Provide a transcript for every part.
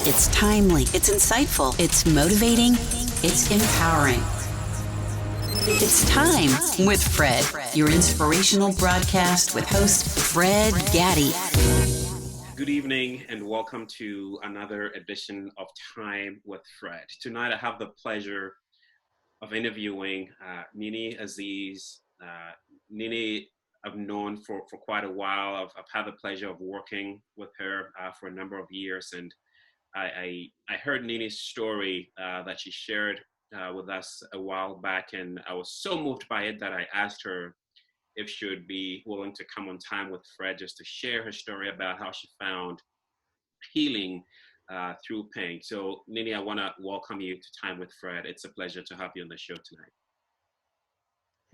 It's timely, it's insightful, it's motivating, it's empowering. It's Time with Fred, your inspirational broadcast with host Fred Gaddy. Good evening and welcome to another edition of Time with Fred. Tonight I have the pleasure of interviewing Nini Aziz. Nini I've known for quite a while. I've had the pleasure of working with her for a number of years, and I heard Nini's story that she shared with us a while back, and I was so moved by it that I asked her if she would be willing to come on Time with Fred just to share her story about how she found healing through pain. So, Nini, I want to welcome you to Time with Fred. It's a pleasure to have you on the show tonight.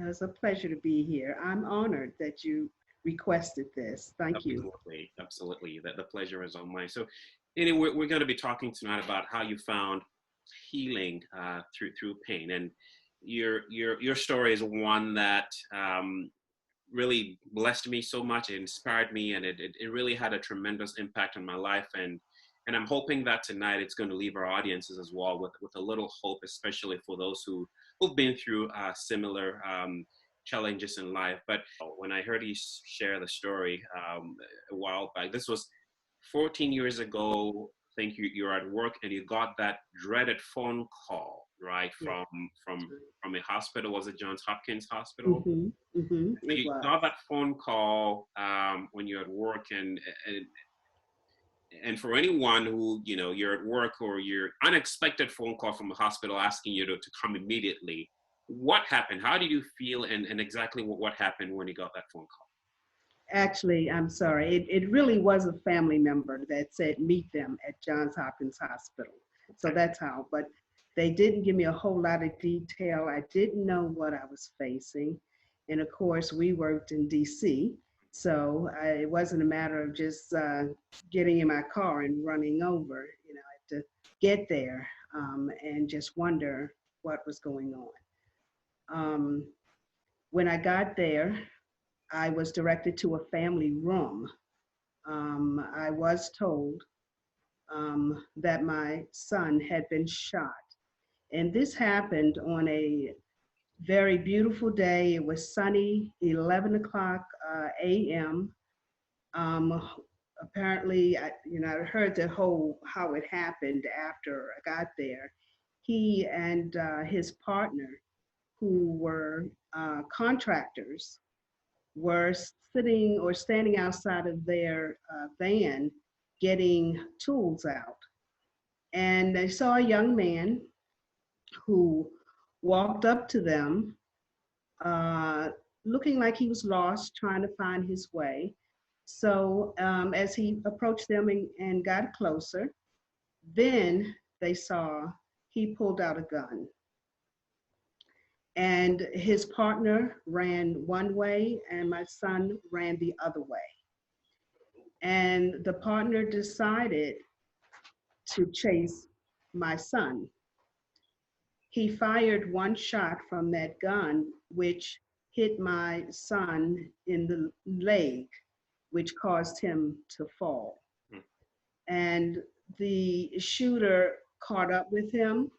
It's a pleasure to be here. I'm honored that you requested this. Thank you. Absolutely. The pleasure is all mine. So, Nini, we're going to be talking tonight about how you found healing through pain, and your story is one that really blessed me so much. It inspired me, and it really had a tremendous impact on my life. And I'm hoping that tonight it's going to leave our audiences as well with a little hope, especially for those who've been through similar challenges in life. But when I heard you share the story a while back, this was 14 years ago. I think you're at work and you got that dreaded phone call, right? From a hospital. Was it Johns Hopkins Hospital? Mm-hmm. Mm-hmm. You got that phone call when you're at work, and for anyone who, you're at work or you're unexpected phone call from a hospital asking you to come immediately. What happened? How did you feel, and exactly what happened when you got that phone call? Actually, I'm sorry. It really was a family member that said meet them at Johns Hopkins Hospital. So that's how, but they didn't give me a whole lot of detail. I didn't know what I was facing. And of course, we worked in DC. So it wasn't a matter of just getting in my car and running over. I had to get there and just wonder what was going on. When I got there, I was directed to a family room. I was told that my son had been shot. And this happened on a very beautiful day. It was sunny, 11 o'clock a.m. Apparently, I heard how it happened after I got there. He and his partner, who were contractors, were sitting or standing outside of their van getting tools out. And they saw a young man who walked up to them, looking like he was lost, trying to find his way. So as he approached them and got closer, then they saw he pulled out a gun. And his partner ran one way and my son ran the other way. And the partner decided to chase my son. He fired one shot from that gun, which hit my son in the leg, which caused him to fall. And the shooter caught up with him,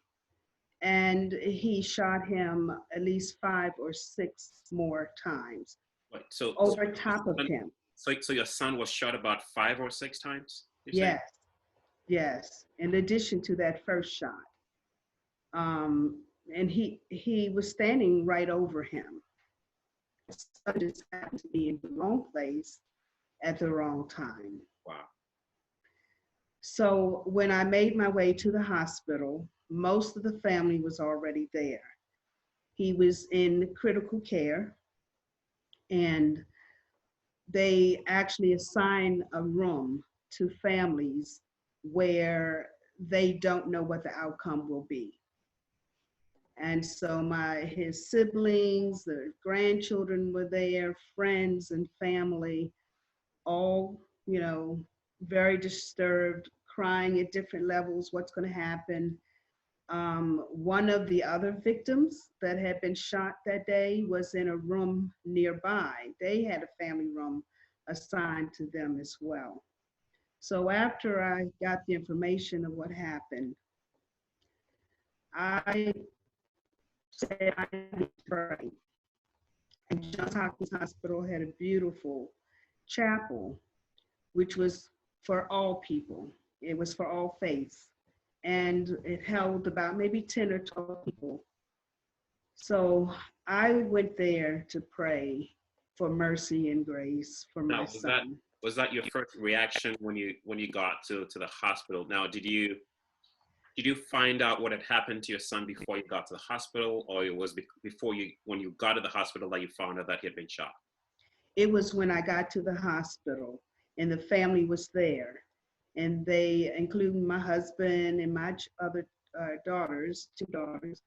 and he shot him at least 5 or 6 more times. Right. Over top of him. So your son was shot about 5 or 6 times? Yes. In addition to that first shot. And he was standing right over him. So just happened to be in the wrong place at the wrong time. Wow. So when I made my way to the hospital, most of the family was already there. He was in critical care, and they actually assign a room to families where they don't know what the outcome will be. And so his siblings, the grandchildren were there, friends and family, all, very disturbed, crying at different levels, what's going to happen. One of the other victims that had been shot that day was in a room nearby. They had a family room assigned to them as well. So after I got the information of what happened, I said I need to pray. And Johns Hopkins Hospital had a beautiful chapel, which was for all people. It was for all faiths. And it held about maybe 10 or 12 people. So I went there to pray for mercy and grace for my Now, son. was that your first reaction when you got to the hospital? Now, did you find out what had happened to your son before you got to the hospital, or it was before when you got to the hospital that you found out that he had been shot? It was when I got to the hospital and the family was there, and they, including my husband and my other daughters, 2 daughters,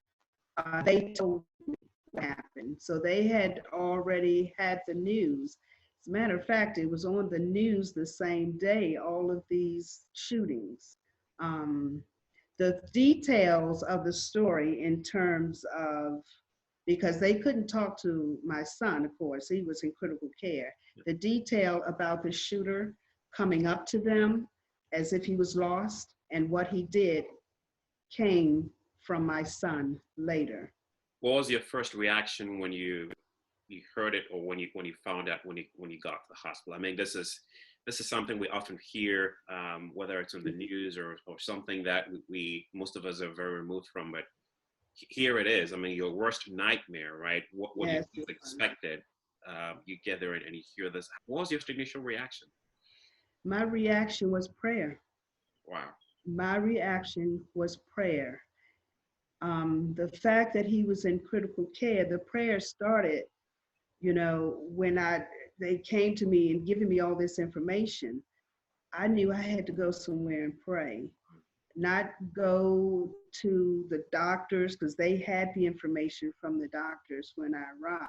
they told me what happened. So they had already had the news. As a matter of fact, it was on the news the same day, all of these shootings. The details of the story in terms of, because they couldn't talk to my son, of course, he was in critical care. The detail about the shooter coming up to them as if he was lost and what he did came from my son later. What was your first reaction when you heard it, or when you found out when you got to the hospital? I mean, this is something we often hear, whether it's on the news or something that we most of us are very removed from, but here it is. I mean, your worst nightmare, right? What Yes. you expected. You get there and you hear this. What was your initial reaction? My reaction was prayer. Wow. My reaction was prayer. The fact that he was in critical care, the prayer started, when they came to me and giving me all this information. I knew I had to go somewhere and pray, not go to the doctors, because they had the information from the doctors when I arrived.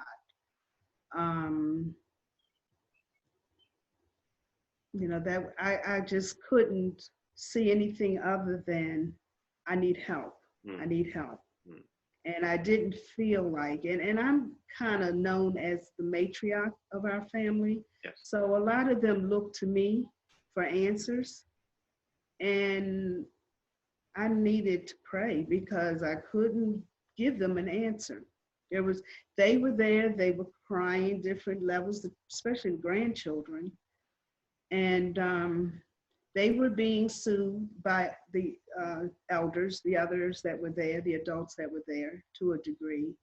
That I just couldn't see anything other than I need help. I need help. And I didn't feel like, and I'm kind of known as the matriarch of our family. Yes. So a lot of them look to me for answers. And I needed to pray because I couldn't give them an answer. They were there, they were crying different levels, especially the grandchildren. And they were being sued by the elders, the others that were there, the adults that were there to a degree.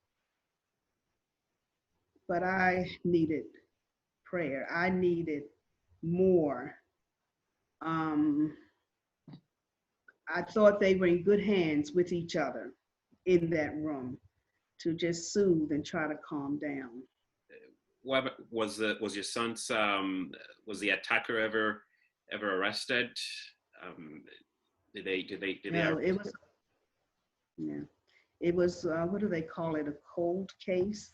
But I needed prayer. I needed more. I thought they were in good hands with each other in that room to just soothe and try to calm down. What was your son's, was the attacker ever arrested? Did they? No, it was. Yeah, it was. What do they call it? A cold case.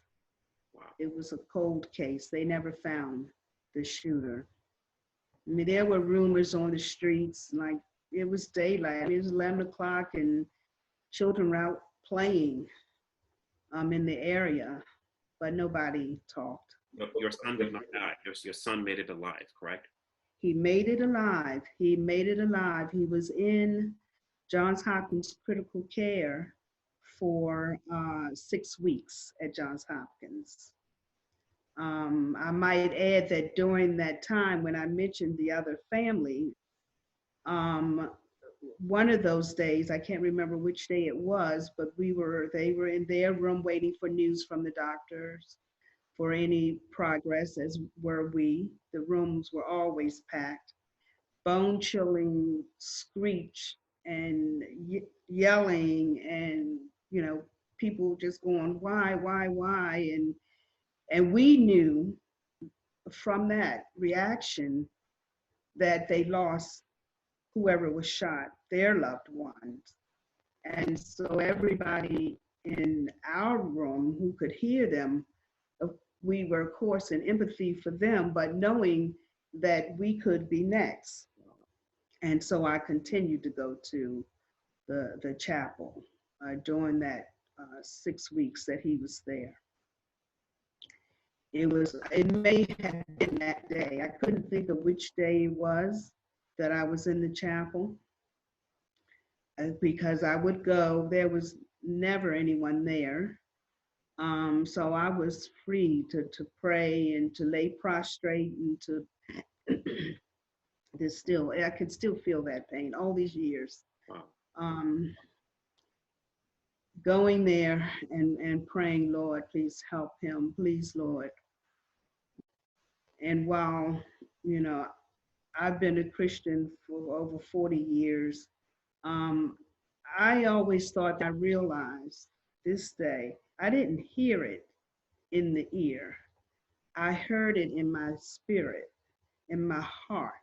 Wow. It was a cold case. They never found the shooter. I mean, there were rumors on the streets, like it was daylight. It was 11 o'clock, and children were out playing in the area, but nobody talked. Your son did not die. Your son made it alive, correct? He made it alive. He made it alive. He was in Johns Hopkins critical care for 6 weeks at Johns Hopkins. I might add that during that time when I mentioned the other family, one of those days, I can't remember which day it was, but they were in their room waiting for news from the doctors for any progress, as were we. The rooms were always packed. Bone-chilling screech and yelling, and people just going, why? And we knew from that reaction that they lost whoever was shot, their loved ones. And so everybody in our room who could hear them, we were, of course, in empathy for them, but knowing that we could be next. And so I continued to go to the chapel during that 6 weeks that he was there. It may have been that day. I couldn't think of which day it was, that I was in the chapel, because I would go. There was never anyone there. So I was free to pray and to lay prostrate and to I could still feel that pain all these years. Wow. Going there and praying, Lord, please help him, please, Lord. And while, you know, I've been a Christian for over 40 years, I always thought, I realized this day, I didn't hear it in the ear. I heard it in my spirit, in my heart.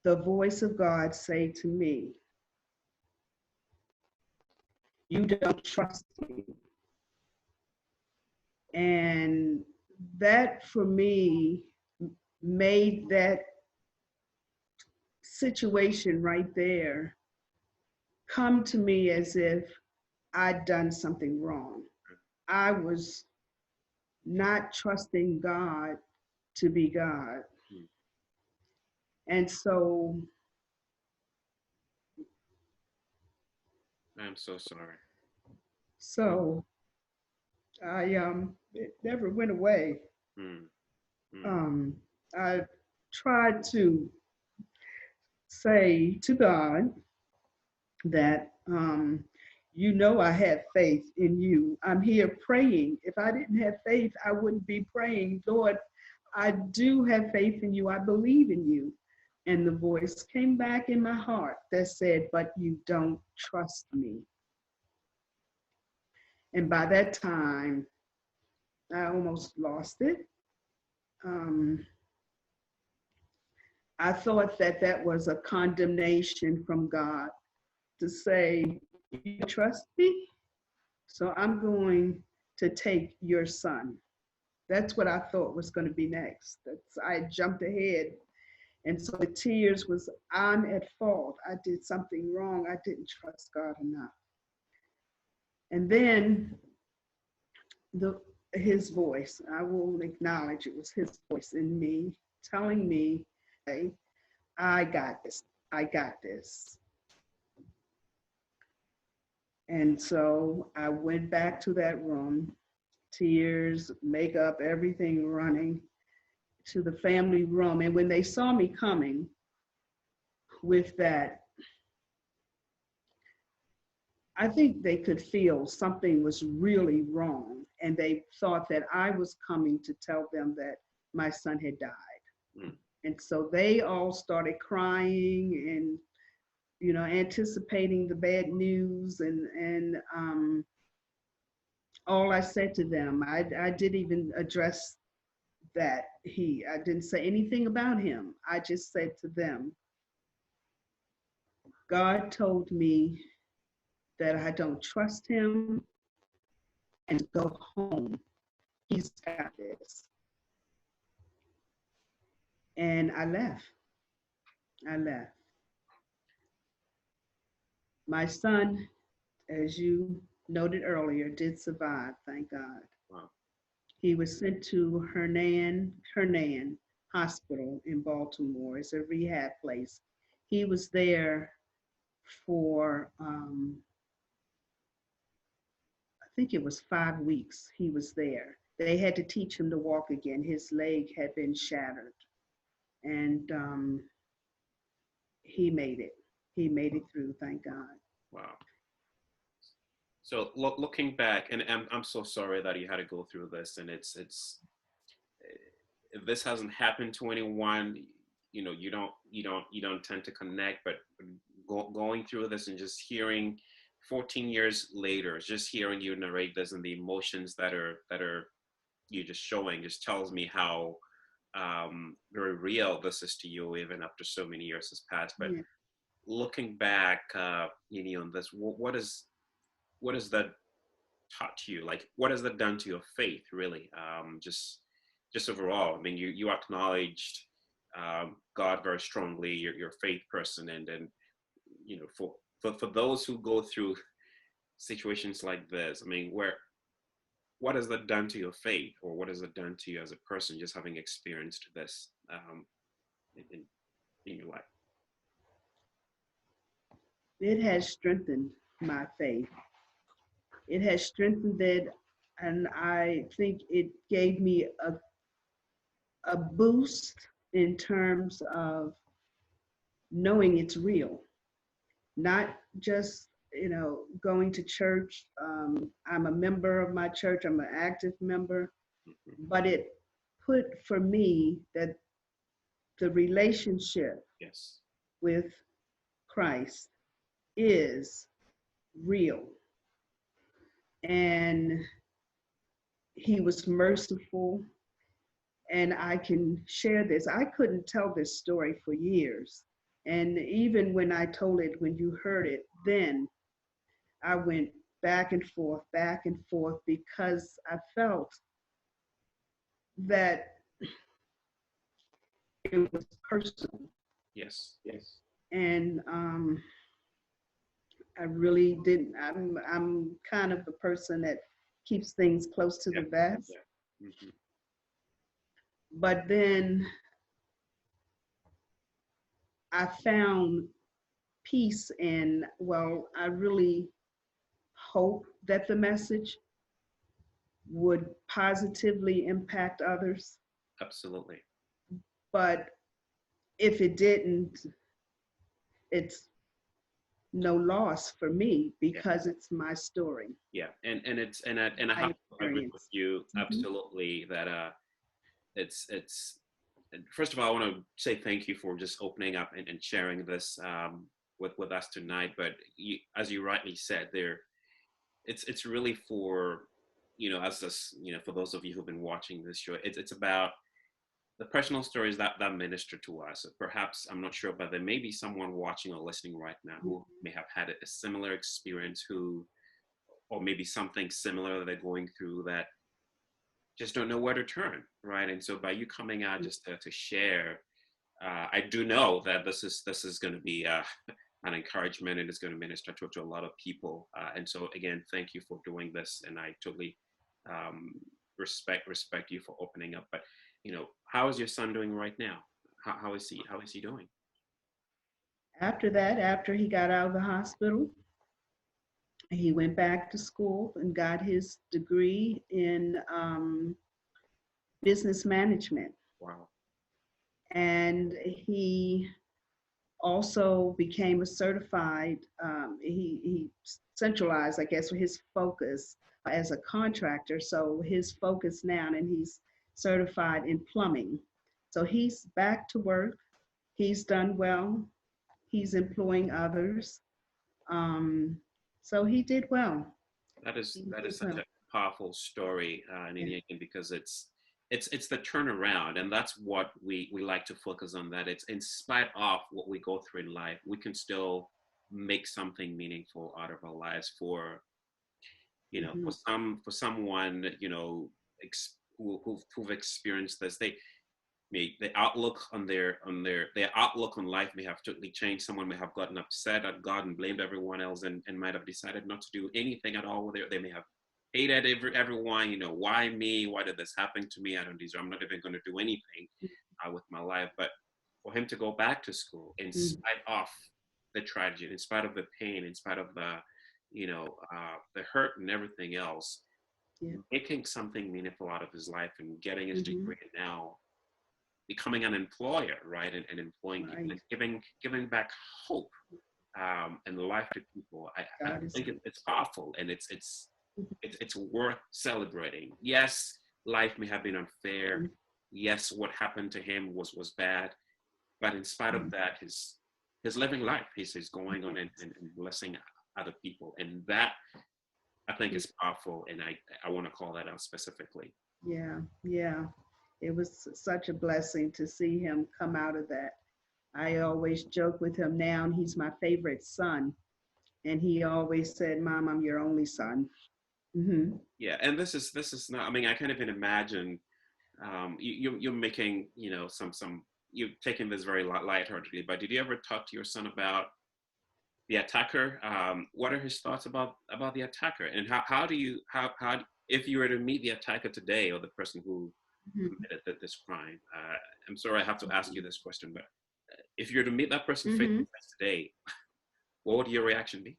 The voice of God say to me, you don't trust me. And that for me made that situation right there come to me as if I'd done something wrong. I was not trusting God to be God. And so I'm so sorry. So it never went away. I tried to say to God that, you know, I had faith in you. I'm here praying. If I didn't have faith, I wouldn't be praying. Lord, I do have faith in you. I believe in you. And the voice came back in my heart that said, but you don't trust me. And by that time, I almost lost it. I thought that was a condemnation from God to say, you trust me? So I'm going to take your son. That's what I thought was going to be next. I jumped ahead. And so the tears was, I'm at fault. I did something wrong. I didn't trust God enough. And then his voice, I will acknowledge it was his voice in me telling me, hey, I got this. I got this. And so I went back to that room, tears, makeup, everything running, to the family room. And when they saw me coming with that, I think they could feel something was really wrong. And they thought that I was coming to tell them that my son had died. And so they all started crying and, you know, anticipating the bad news. And all I said to them, I didn't even address that I didn't say anything about him. I just said to them, God told me that I don't trust him and go home. He's got this. And I left. My son, as you noted earlier, did survive, thank God. Wow. He was sent to Hernan Hospital in Baltimore. It's a rehab place. He was there for, I think it was 5 weeks he was there. They had to teach him to walk again. His leg had been shattered. And he made it. He made it through, thank God. Wow. So looking back, and I'm so sorry that you had to go through this, and it's if this hasn't happened to anyone, you know, you don't tend to connect, but going through this and just hearing 14 years later, just hearing you narrate this and the emotions that are you just showing just tells me how very real this is to you, even after so many years has passed. But yeah. Looking back, Nini, on this, what is that taught to you? Like, what has that done to your faith, really? Just overall. I mean, you acknowledged God very strongly. You're a faith person, and you know, for those who go through situations like this, I mean, what has that done to your faith, or what has it done to you as a person, just having experienced this? in your life? It has strengthened my faith. It has strengthened it, and I think it gave me a boost in terms of knowing it's real, not just going to church. I'm a member of my church. I'm an active member, but it put for me that the relationship Yes. with Christ is real, and he was merciful. And I can share this. I couldn't tell this story for years. And even when I told it, when you heard it, then I went back and forth, because I felt that it was personal. Yes. Yes. And I really didn't, I'm kind of the person that keeps things close to the vest. Yeah. Mm-hmm. But then I found peace, and well, I really hope that the message would positively impact others. Absolutely. But if it didn't, it's no loss for me, because it's my story. Yeah, and I have to agree with you absolutely that it's and first of all, I want to say thank you for just opening up and sharing this with us tonight. But as you rightly said, it's really for as this for those of you who've been watching this show, it's about the personal stories that minister to us. Perhaps, I'm not sure, but there may be someone watching or listening right now who may have had a similar experience, or maybe something similar that they're going through, that just don't know where to turn, right? And so by you coming out just to share, I do know that this is going to be an encouragement, and it's going to minister to a lot of people. And so again, thank you for doing this, and I totally respect you for opening up. But how is your son doing right now? How is he doing? After that, after he got out of the hospital, he went back to school and got his degree in business management. Wow. And he also became a certified, he centralized, I guess, his focus as a contractor. So his focus now, and he's certified in plumbing. So he's back to work. He's done well. He's employing others. So he did well. That is such a powerful story, Nini, because it's the turnaround, and that's what we like to focus on. That it's in spite of what we go through in life, we can still make something meaningful out of our lives. For for someone who've experienced this, the outlook on their outlook on life may have totally changed. Someone may have gotten upset at God and blamed everyone else, and might have decided not to do anything at all. They may have hated everyone. Why me? Why did this happen to me? I don't deserve. I'm not even going to do anything with my life. But for him to go back to school in spite of the tragedy, in spite of the pain, in spite of the the hurt and everything else, making something meaningful out of his life and getting his degree, and now becoming an employer, right, and employing people, and giving back hope and life to people. I think it's powerful, and it's worth celebrating. Yes, life may have been unfair. Yes, what happened to him was bad, but in spite of that, he's living life. He's going on and blessing other people, and that, I think, is powerful, and I want to call that out specifically. Yeah. It was such a blessing to see him come out of that. I always joke with him now, and he's my favorite son. And he always said, "Mom, I'm your only son." Mm-hmm. Yeah, and this is not. I mean, I can't even imagine. You're making some. You're taking this very lightheartedly. But did you ever talk to your son about the attacker? What are his thoughts about the attacker? And how if you were to meet the attacker today, or the person who committed this crime. I'm sorry I have to ask you this question, but if you're to meet that person face to Mm-hmm. face today, what would your reaction be?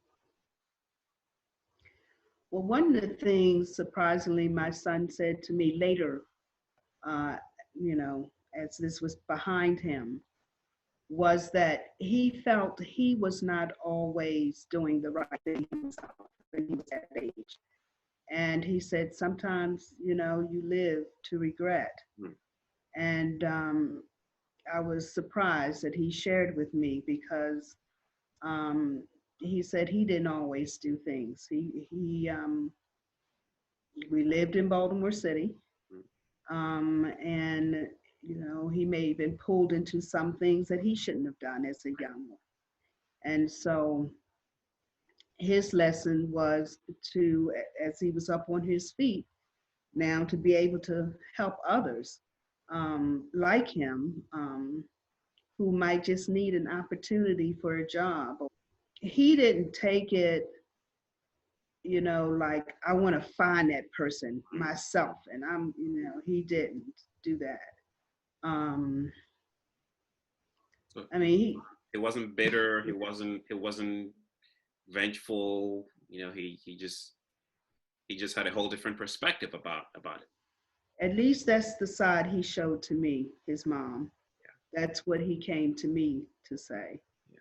Well, one of the things, surprisingly, my son said to me later, uh, you know, as this was behind him, was that he felt he was not always doing the right thing himself when he was that age. And he said, sometimes, you know, you live to regret. Hmm. And I was surprised that he shared with me because um, he said he didn't always do things. We lived in Baltimore City, and you know he may have been pulled into some things that he shouldn't have done as a young one. And so his lesson was to, as he was up on his feet now, to be able to help others like him who might just need an opportunity for a job. He didn't take it, you know, like I want to find that person myself, and you know, he didn't do that. So I mean, it wasn't bitter. It wasn't vengeful. You know, he just had a whole different perspective about it. at least that's the side he showed to me, his mom. Yeah. That's what he came to me to say. Yeah.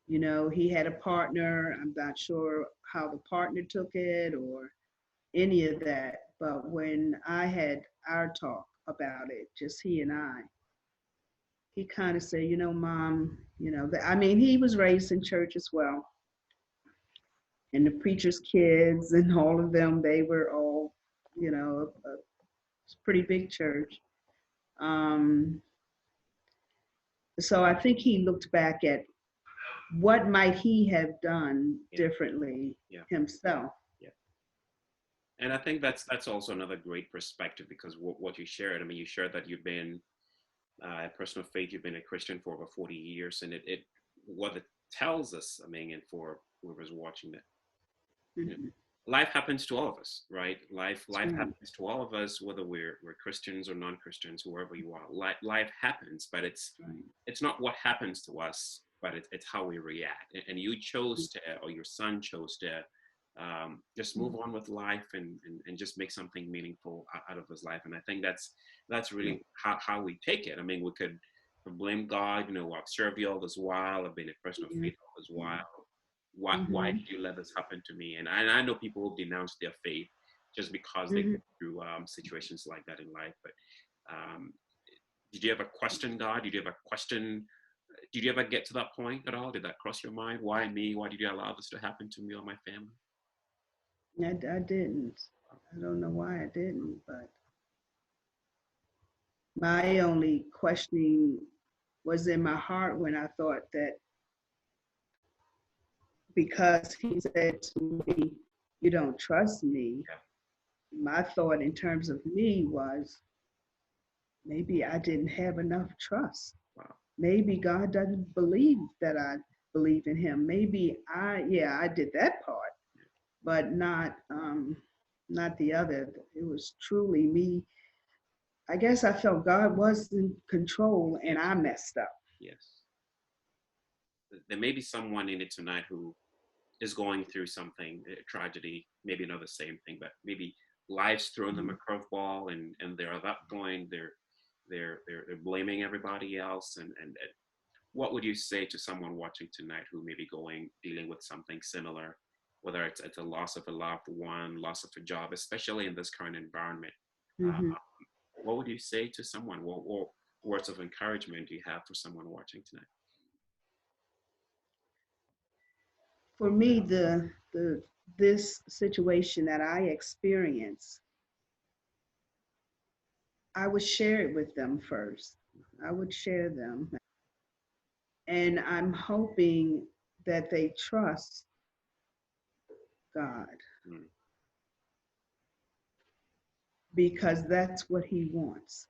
You know, he had a partner. I'm not sure how the partner took it or any of that. But when I had our talk about it, just he and I, he kind of said, you know, Mom, you know, I mean, he was raised in church as well. And the preacher's kids and all of them, they were all, you know, a pretty big church. So I think he looked back at what might he have done differently himself. Yeah. And I think that's also another great perspective, because what you shared, I mean, you shared that you've been a person of faith, you've been a Christian for over 40 years, and it what it tells us, I mean, and for whoever's watching that, you know, life happens to all of us, right? Life happens to all of us, whether we're Christians or non-Christians, whoever you are. Life happens, but it's not what happens to us, but it's how we react. And you chose to, or your son chose to, just move on with life and just make something meaningful out of his life. And I think that's really how we take it. I mean, we could blame God, you know, I've served you all this while, I've been a person of faith all this while. Why did you let this happen to me? And I know people who denounce their faith just because they go through situations like that in life. But did you ever question God? Did you ever get to that point at all? Did that cross your mind? Why me? Why did you allow this to happen to me or my family? I didn't. I don't know why I didn't, but my only questioning was in my heart when I thought that because he said to me, you don't trust me, my thought in terms of me was maybe I didn't have enough trust. Wow. Maybe God doesn't believe that I believe in him. Maybe I did that part, but not the other. It was truly me. I guess I felt God was in control and I messed up. Yes. There may be someone in it tonight who is going through something, a tragedy, maybe not the same thing, but maybe life's thrown them a curveball, and they're at that point, they're blaming everybody else. And what would you say to someone watching tonight who may be dealing with something similar, whether it's a loss of a loved one, loss of a job, especially in this current environment? What would you say to someone? What words of encouragement do you have for someone watching tonight? For me, this situation that I experienced, I would share it with them first. I would share them. And I'm hoping that they trust God. Because that's what he wants.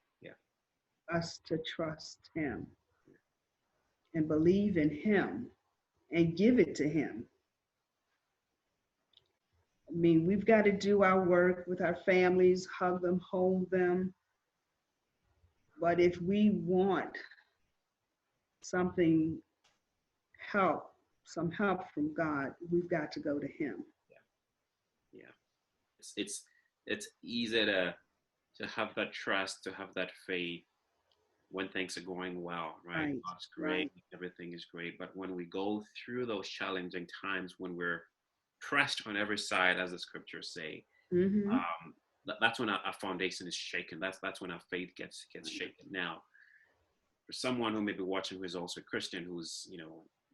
Us to trust him and believe in him and give it to him. I mean, we've got to do our work with our families, hug them, hold them. But if we want something some help from God, we've got to go to Him. Yeah. It's easy to have that trust, to have that faith when things are going well, right? God's great, right. Everything is great. But when we go through those challenging times, when we're pressed on every side, as the scriptures say, Mm-hmm. That's when our foundation is shaken. That's when our faith gets shaken. Now, for someone who may be watching who is also a Christian, who's,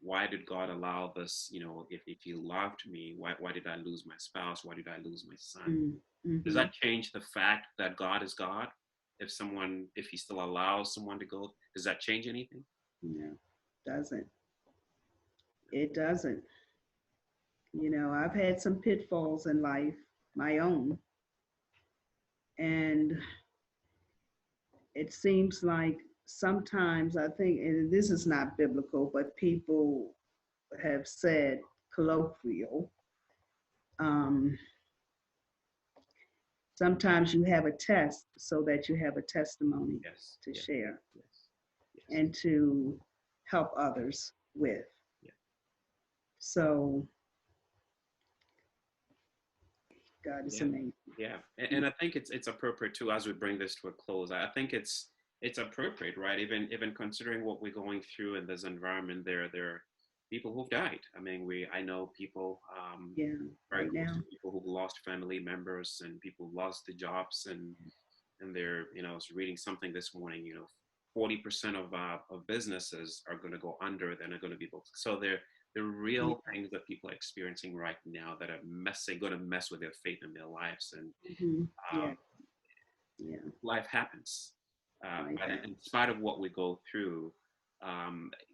why did God allow this? If He loved me, why did I lose my spouse? Why did I lose my son? Mm-hmm. Does that change the fact that God is God? If He still allows someone to go, does that change anything? No, doesn't. It doesn't. I've had some pitfalls in life, my own. And it seems like sometimes, I think, and this is not biblical, but people have said colloquial, sometimes you have a test so that you have a testimony to share and to help others with. So God is amazing. Yeah, and I think it's appropriate too, as we bring this to a close. I think it's appropriate, right? Even considering what we're going through in this environment, there are people who've died. I know people, very close to people who've lost family members and people who lost their jobs, and they're, I was reading something this morning. 40% of businesses are going to go under. They're not going to be able to. So the real things that people are experiencing right now that are going to mess with their faith in their lives. And life happens. But in spite of what we go through,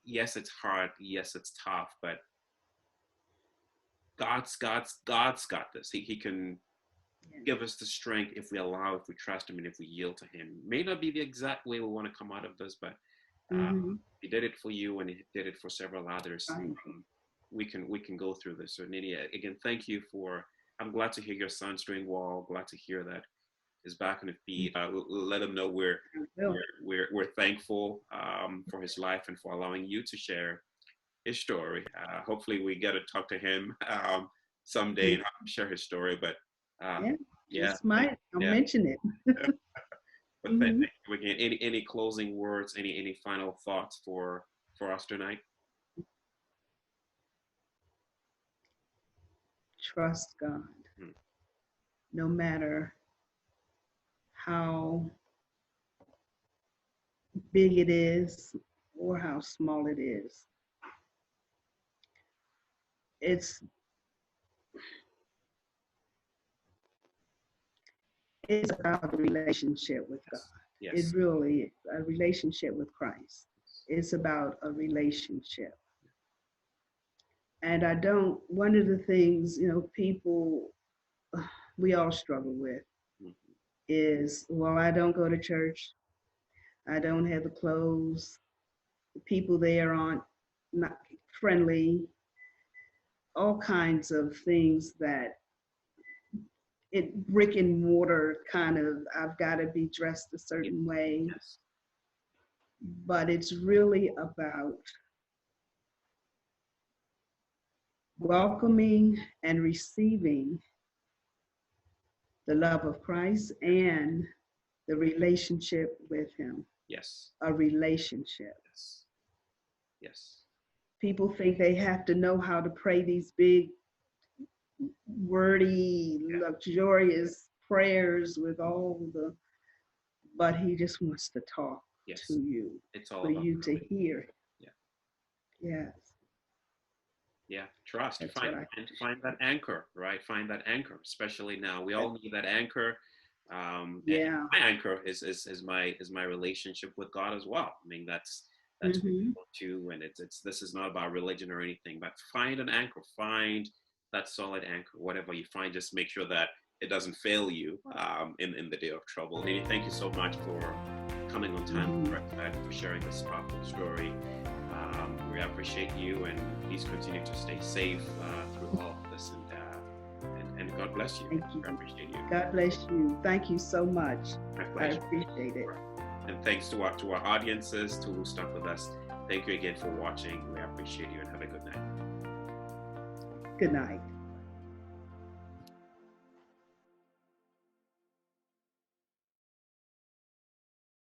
yes, it's hard. Yes, it's tough. But God's got this. He can give us the strength if we trust Him, and if we yield to Him. May not be the exact way we want to come out of this, but He did it for you, and He did it for several others. We can go through this. So Nydia, again, thank you I'm glad to hear your son's doing well. Glad to hear that he's back on his feet. Let him know we're thankful for his life and for allowing you to share his story. Hopefully we get to talk to him someday and share his story. But I'll mention it. But thank you again. Any closing words? Any final thoughts for us tonight? Trust God. No matter how big it is or how small it is. It's about a relationship with God. It really is a relationship with Christ. It's about a relationship. And one of the things, people, we all struggle with is, well, I don't go to church. I don't have the clothes. The people there aren't not friendly. All kinds of things that brick and mortar kind of, I've got to be dressed a certain way. But it's really about welcoming and receiving the love of Christ and the relationship with Him. Yes. A relationship. Yes. People think they have to know how to pray these big, wordy, luxurious prayers with but He just wants to talk to you. It's all for about you to hear. Yes. Yeah, trust. Find that anchor, right? Find that anchor, especially now. We all need that anchor. My anchor is my relationship with God as well. That's what we go to, and this is not about religion or anything, but find an anchor, find that solid anchor. Whatever you find, just make sure that it doesn't fail you in the day of trouble. Nydia, thank you so much for coming on time, for sharing this powerful story. We appreciate you, and please continue to stay safe through all of this, and God bless you. Thank you. I appreciate you. God bless you. Thank you so much. My I pleasure. appreciate it. And thanks to our audiences who stuck with us. Thank you again for watching. We appreciate you and have a good night. Good night.